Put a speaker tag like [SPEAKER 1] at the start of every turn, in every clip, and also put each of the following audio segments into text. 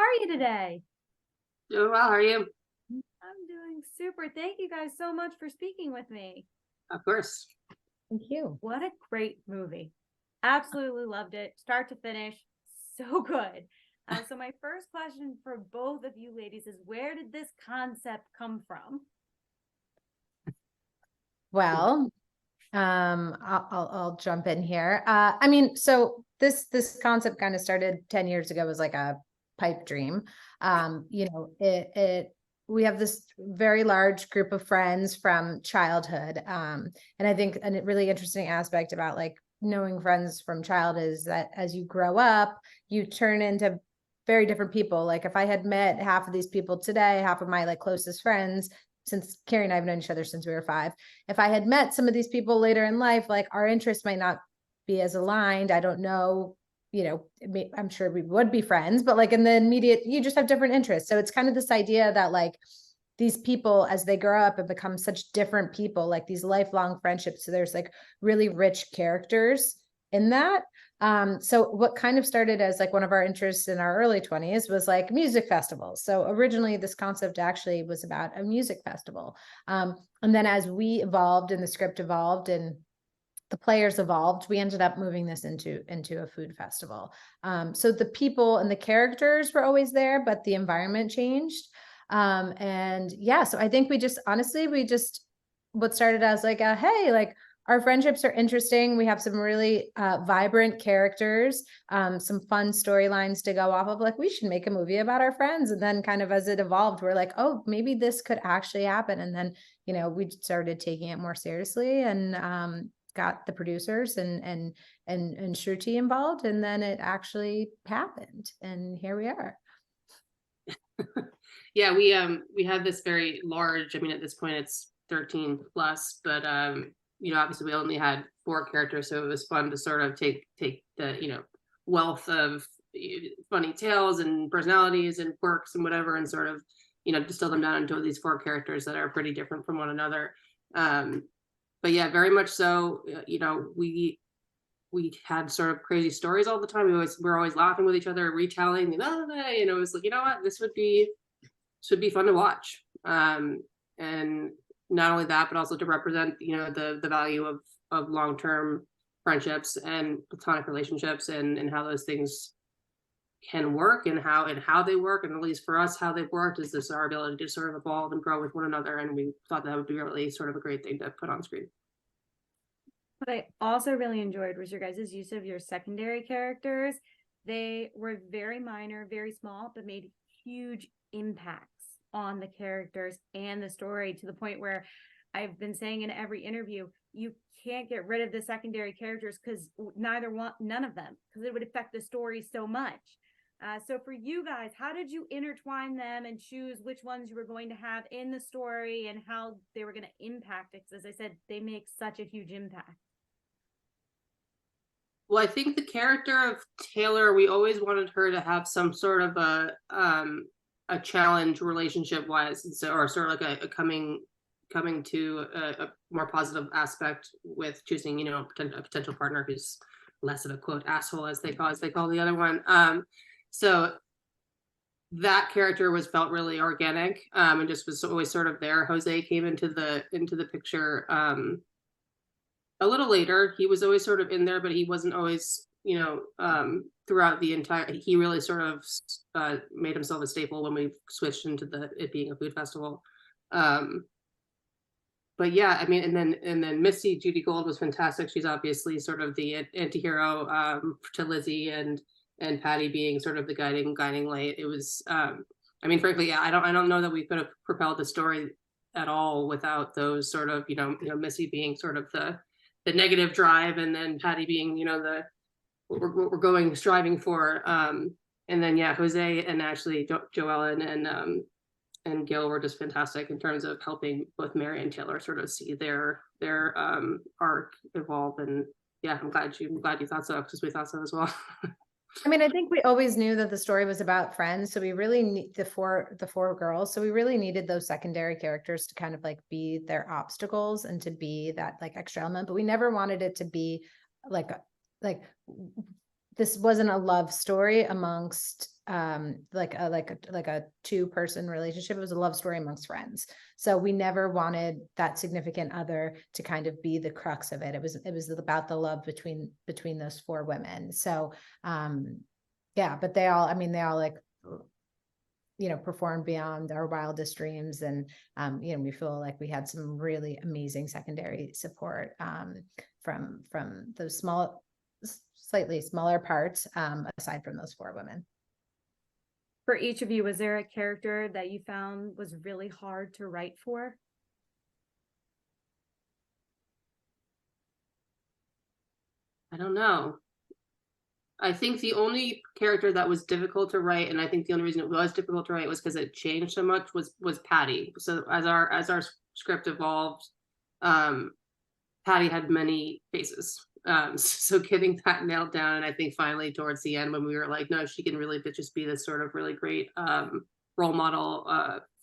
[SPEAKER 1] are you today?
[SPEAKER 2] Doing well. How are you?
[SPEAKER 1] I'm doing super. Thank you guys so much for speaking with me.
[SPEAKER 2] Of course.
[SPEAKER 3] Thank you.
[SPEAKER 1] What a great movie. Absolutely loved it, start to finish. So good. So my first question for both of you ladies is, where did this concept come from?
[SPEAKER 3] Well, I'll jump in here. I mean, so this concept kind of started 10 years ago as like a pipe dream. We have this very large group of friends from childhood. And I think a really interesting aspect about like knowing friends from childhood is that as you grow up, you turn into very different people. Like if I had met half of these people today, half of my like closest friends, since Carrie and I have known each other since we were 5, if I had met some of these people later in life, like our interests might not be as aligned. I don't know, I'm sure we would be friends, but like in the immediate, you just have different interests. So it's kind of this idea that like these people, as they grow up and become such different people, like these lifelong friendships. So there's like really rich characters in that. So what kind of started as like one of our interests in our early 20s was like music festivals. So originally this concept actually was about a music festival. And then as we evolved and the script evolved and the players evolved, we ended up moving this into a food festival. So the people and the characters were always there, but the environment changed. And yeah, so I think we just what started as like hey, like our friendships are interesting. We have some really vibrant characters, some fun storylines to go off of. Like we should make a movie about our friends. And then kind of as it evolved, we're like, oh, maybe this could actually happen. And then, we started taking it more seriously and got the producers and Shruti involved. And then it actually happened. And here we are.
[SPEAKER 2] Yeah, we have this very large, I mean, at this point it's 13 plus, but obviously we only had 4 characters, so it was fun to sort of take the wealth of funny tales and personalities and quirks and whatever, and sort of distill them down into these 4 characters that are pretty different from one another. But yeah, very much so. We had sort of crazy stories all the time. We were always laughing with each other, retelling. It was like, what, this would be fun to watch. And not only that, but also to represent, the value of long-term friendships and platonic relationships and how those things can work and how they work. And at least for us, how they've worked is this our ability to sort of evolve and grow with one another. And we thought that would be really sort of a great thing to put on screen.
[SPEAKER 1] What I also really enjoyed was your guys' use of your secondary characters. They were very minor, very small, but made huge impacts on the characters and the story, to the point where I've been saying in every interview, you can't get rid of the secondary characters because none of them, because it would affect the story so much. So for you guys, how did you intertwine them and choose which ones you were going to have in the story and how they were going to impact it? Because as I said, they make such a huge impact.
[SPEAKER 2] Well, I think the character of Taylor, we always wanted her to have some sort of a challenge relationship wise, or sort of like a coming to a more positive aspect with choosing, a potential partner who's less of a quote asshole as they call the other one. So that character felt really organic, and just was always sort of there. Jose came into the picture a little later. He was always sort of in there, but he wasn't always, throughout the entire. He really sort of made himself a staple when we switched into it being a food festival. But yeah, I mean, and then Missy Judy Gold was fantastic. She's obviously sort of the anti-hero to Lizzie, and Patty being sort of the guiding light. It was, I mean, frankly, I don't know that we could have propelled the story at all without those sort of, Missy being sort of the negative drive, and then Patty being, what we're striving for. And then yeah, Jose and Ashley, Joellen and Gil were just fantastic in terms of helping both Mary and Taylor sort of see their arc evolve. And yeah, I'm glad you thought so, because we thought so as well.
[SPEAKER 3] I mean, I think we always knew that the story was about friends. So we really need the four girls. So we really needed those secondary characters to kind of like be their obstacles and to be that like extra element, but we never wanted it to be like this wasn't a love story amongst like a two-person relationship. It was a love story amongst friends. So we never wanted that significant other to kind of be the crux of it. It was about the love between those four women. So yeah, but they all like, you know, performed beyond our wildest dreams. And, you know, we feel like we had some really amazing secondary support from those slightly smaller parts, aside from those four women.
[SPEAKER 1] For each of you, was there a character that you found was really hard to write for?
[SPEAKER 2] I don't know. I think the only character that was difficult to write, and I think the only reason it was difficult to write was because it changed so much, was Patty. So as our script evolved, Patty had many faces. So getting that nailed down, and I think finally towards the end when we were like, no, she can really just be this sort of really great role model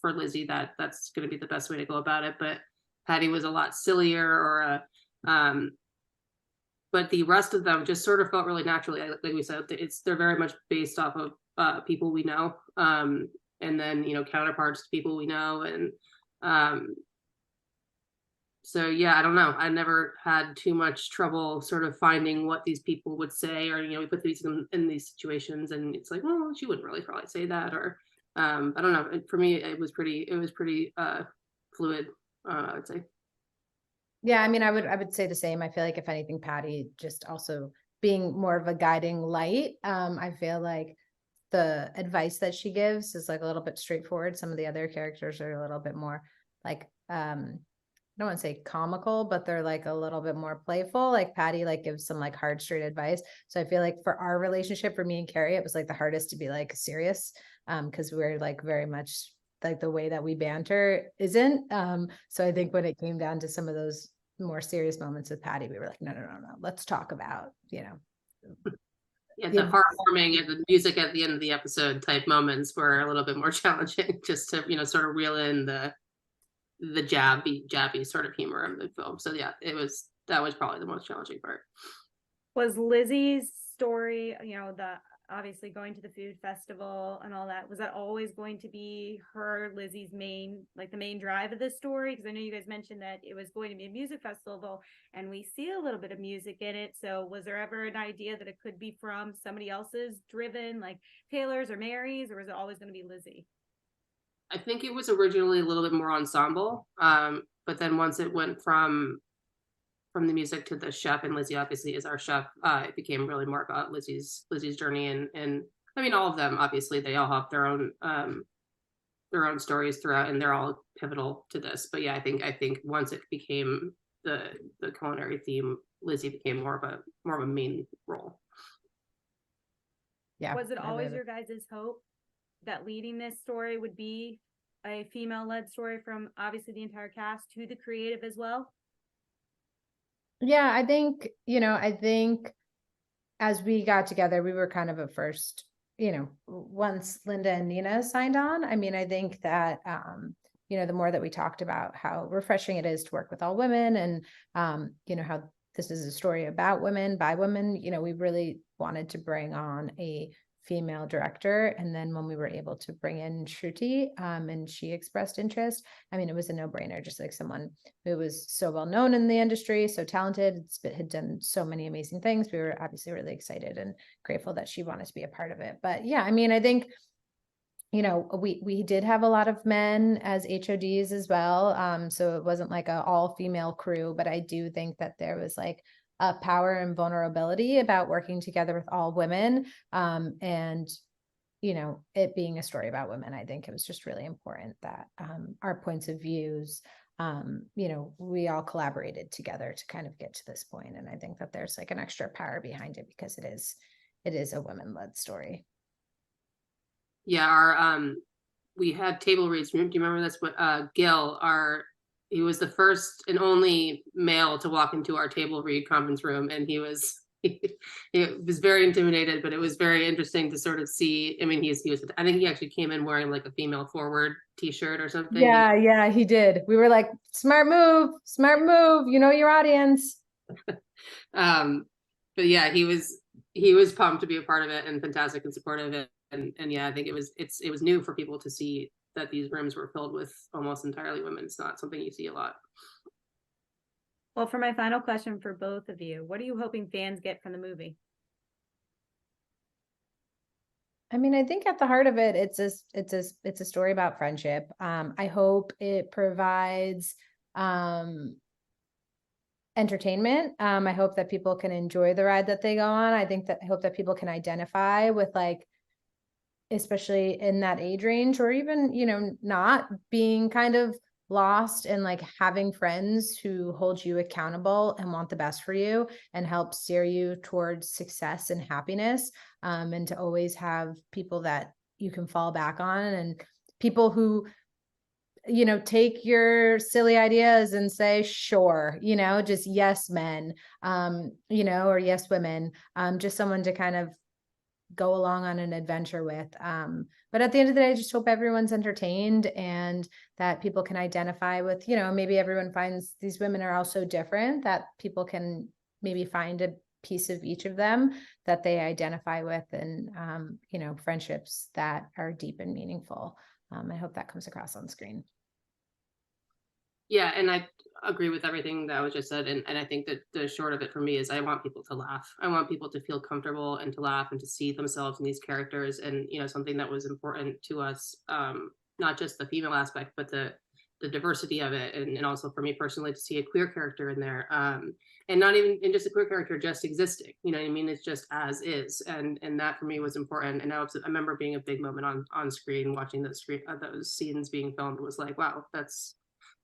[SPEAKER 2] for Lizzie, that's going to be the best way to go about it. But Patty was a lot sillier, or but the rest of them just sort of felt really naturally. Like we said, they're very much based off of people we know, and then, you know, counterparts to people we know. And so yeah, I don't know. I never had too much trouble sort of finding what these people would say, or, you know, we put these in these situations and it's like, well, she wouldn't really probably say that, or I don't know. For me, it was pretty fluid, I'd say.
[SPEAKER 3] Yeah, I mean, I would say the same. I feel like if anything, Patty just also being more of a guiding light. I feel like the advice that she gives is like a little bit straightforward. Some of the other characters are a little bit more like, I don't want to say comical, but they're like a little bit more playful. Like Patty like gives some like hard, straight advice. So I feel like for our relationship, for me and Carrie, it was like the hardest to be like serious, because we're like very much like the way that we banter isn't. So I think when it came down to some of those more serious moments with Patty, we were like, no, let's talk about, you know.
[SPEAKER 2] Yeah, the heartwarming and the music at the end of the episode type moments were a little bit more challenging, just to, you know, sort of reel in the jabby sort of humor of the film. So yeah, that was probably the most challenging part.
[SPEAKER 1] Was Lizzie's story, you know, the obviously going to the food festival and all that, was that always going to be Lizzie's main, like the main drive of this story? Because I know you guys mentioned that it was going to be a music festival and we see a little bit of music in it. So was there ever an idea that it could be from somebody else's driven, like Taylor's or Mary's, or was it always going to be Lizzie?
[SPEAKER 2] I think it was originally a little bit more ensemble, but then once it went from the music to the chef, and Lizzie obviously is our chef, it became really more about Lizzie's journey. And I mean, all of them, obviously, they all have their own stories throughout, and they're all pivotal to this. But yeah, I think once it became the culinary theme, Lizzie became more of a main role.
[SPEAKER 3] Yeah.
[SPEAKER 1] Was it always your guys' hope that leading this story would be a female-led story from obviously the entire cast to the creative as well?
[SPEAKER 3] Yeah, I think, you know, as we got together, we were kind of at first, you know, once Linda and Nina signed on, I mean, I think that, you know, the more that we talked about how refreshing it is to work with all women, and, you know, how this is a story about women, by women, you know, we really wanted to bring on a female director. And then when we were able to bring in Shruti, and she expressed interest, I mean, it was a no-brainer, just like someone who was so well known in the industry, so talented, had done so many amazing things. We were obviously really excited and grateful that she wanted to be a part of it. But yeah, I mean, I think, you know, we did have a lot of men as HODs as well. So it wasn't like a all female crew, but I do think that there was like a power and vulnerability about working together with all women. And, you know, it being a story about women, I think it was just really important that our points of views, you know, we all collaborated together to kind of get to this point. And I think that there's like an extra power behind it because it is a women-led story.
[SPEAKER 2] Yeah, we had table reads. Do you remember this? Gil, he was the first and only male to walk into our table read conference room, and he was very intimidated, but it was very interesting to sort of see. I mean, I think he actually came in wearing like a female forward t-shirt or something.
[SPEAKER 3] Yeah, he did. We were like, smart move, you know your audience.
[SPEAKER 2] But yeah, he was he was pumped to be a part of it and fantastic and supportive. And yeah, I think it was new for people to see that these rooms were filled with almost entirely women. It's not something you see a lot.
[SPEAKER 1] Well, for my final question for both of you, what are you hoping fans get from the movie?
[SPEAKER 3] I mean, I think at the heart of it, it's a story about friendship. I hope it provides entertainment. I hope that people can enjoy the ride that they go on. I hope that people can identify with, like, especially in that age range, or even, you know, not being kind of lost, and like having friends who hold you accountable and want the best for you and help steer you towards success and happiness, and to always have people that you can fall back on, and people who, you know, take your silly ideas and say, sure, you know, just yes men, you know, or yes women, just someone to kind of go along on an adventure with. But at the end of the day, I just hope everyone's entertained, and that people can identify with, you know, maybe everyone finds these women are all so different that people can maybe find a piece of each of them that they identify with, and, you know, friendships that are deep and meaningful. I hope that comes across on screen.
[SPEAKER 2] Yeah, and I agree with everything that was just said. And I think that the short of it for me is I want people to laugh. I want people to feel comfortable and to laugh and to see themselves in these characters. And, you know, something that was important to us, not just the female aspect, but the diversity of it. And also for me personally, to see a queer character in there. And not even in just a queer character just existing, you know what I mean? It's just as is. And that for me was important. And I remember being a big moment on screen, watching those scenes being filmed, was like, wow, that's,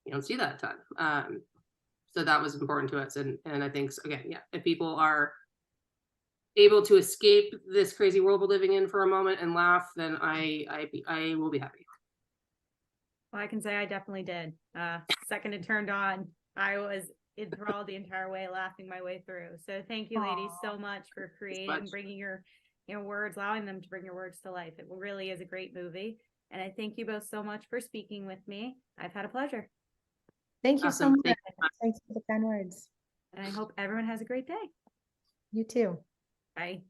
[SPEAKER 2] you don't see that a ton. So that was important to us. And I think, again, yeah, if people are able to escape this crazy world we're living in for a moment and laugh, then I will be happy.
[SPEAKER 1] Well, I can say I definitely did. Second it turned on, I was enthralled the entire way, laughing my way through. So thank you, ladies, so much for creating, bringing your words, allowing them to bring your words to life. It really is a great movie. And I thank you both so much for speaking with me. I've had a pleasure.
[SPEAKER 3] Thank you so
[SPEAKER 2] Awesome.
[SPEAKER 3] much. Thanks for the kind words.
[SPEAKER 1] And I hope everyone has a great day.
[SPEAKER 3] You too.
[SPEAKER 1] Bye.